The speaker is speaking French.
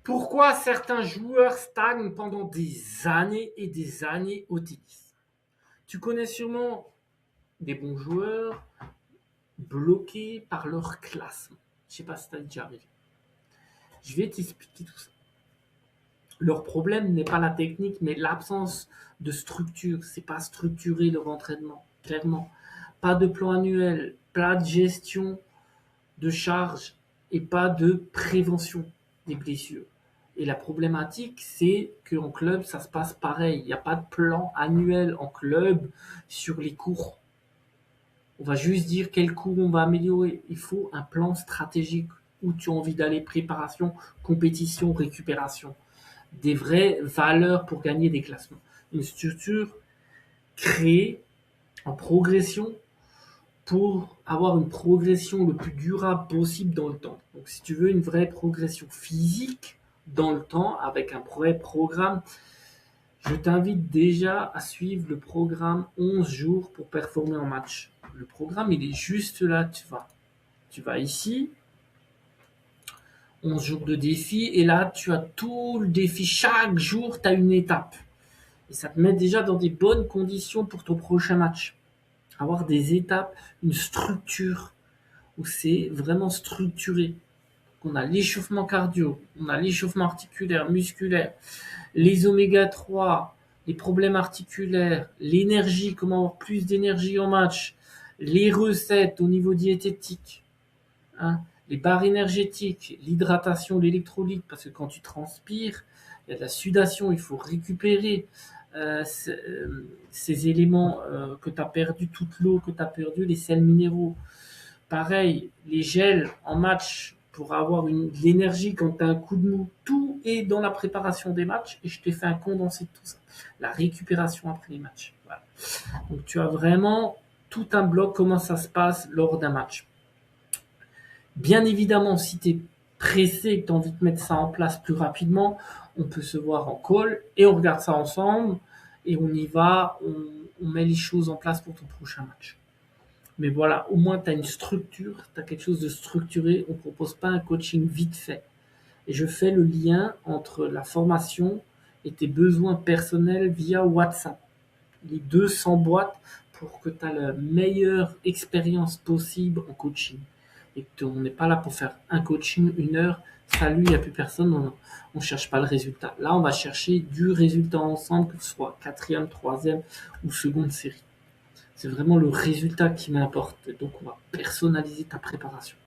Pourquoi certains joueurs stagnent pendant des années et des années au tennis? Tu connais sûrement des bons joueurs bloqués par leur classement. Je sais pas si ça t'est déjà arrivé. Je vais t'expliquer tout ça. Leur problème n'est pas la technique, mais l'absence de structure. C'est pas structuré leur entraînement, clairement. Pas de plan annuel, pas de gestion de charge et pas de prévention des blessures. Et la problématique, c'est qu'en club, ça se passe pareil. Il n'y a pas de plan annuel en club sur les cours. On va juste dire quel cours on va améliorer. Il faut un plan stratégique où tu as envie d'aller, préparation, compétition, récupération. Des vraies valeurs pour gagner des classements. Une structure créée en progression pour avoir une progression le plus durable possible dans le temps. Donc si tu veux une vraie progression physique dans le temps avec un vrai programme, je t'invite déjà à suivre le programme 11 jours pour performer en match. Le programme, il est juste là, tu vas ici, 11 jours de défi, et là, tu as tout le défi. Chaque jour, tu as une étape. Et ça te met déjà dans des bonnes conditions pour ton prochain match. Avoir des étapes, une structure où c'est vraiment structuré. On a l'échauffement cardio, on a l'échauffement articulaire, musculaire, les oméga 3, les problèmes articulaires, l'énergie, comment avoir plus d'énergie en match, les recettes au niveau diététique, hein, les barres énergétiques, l'hydratation, l'électrolyte, parce que quand tu transpires, il y a de la sudation, il faut récupérer ces éléments que tu as perdu, toute l'eau que tu as perdu, les sels minéraux. Pareil, les gels en match pour avoir de l'énergie quand tu as un coup de mou. Tout est dans la préparation des matchs et je t'ai fait un condensé de tout ça. La récupération après les matchs. Voilà. Donc tu as vraiment tout un bloc, comment ça se passe lors d'un match. Bien évidemment, si tu es pressé et que tu as envie de mettre ça en place plus rapidement, on peut se voir en call et on regarde ça ensemble et on y va, on met les choses en place pour ton prochain match. Mais voilà, au moins tu as une structure, tu as quelque chose de structuré. On ne propose pas un coaching vite fait. Et je fais le lien entre la formation et tes besoins personnels via WhatsApp. Les deux s'emboîtent pour que tu aies la meilleure expérience possible en coaching. Et qu'on n'est pas là pour faire un coaching, 1 heure, salut, il n'y a plus personne, on ne cherche pas le résultat. Là, on va chercher du résultat ensemble, que ce soit quatrième, troisième ou seconde série. C'est vraiment le résultat qui m'importe. Donc, on va personnaliser ta préparation.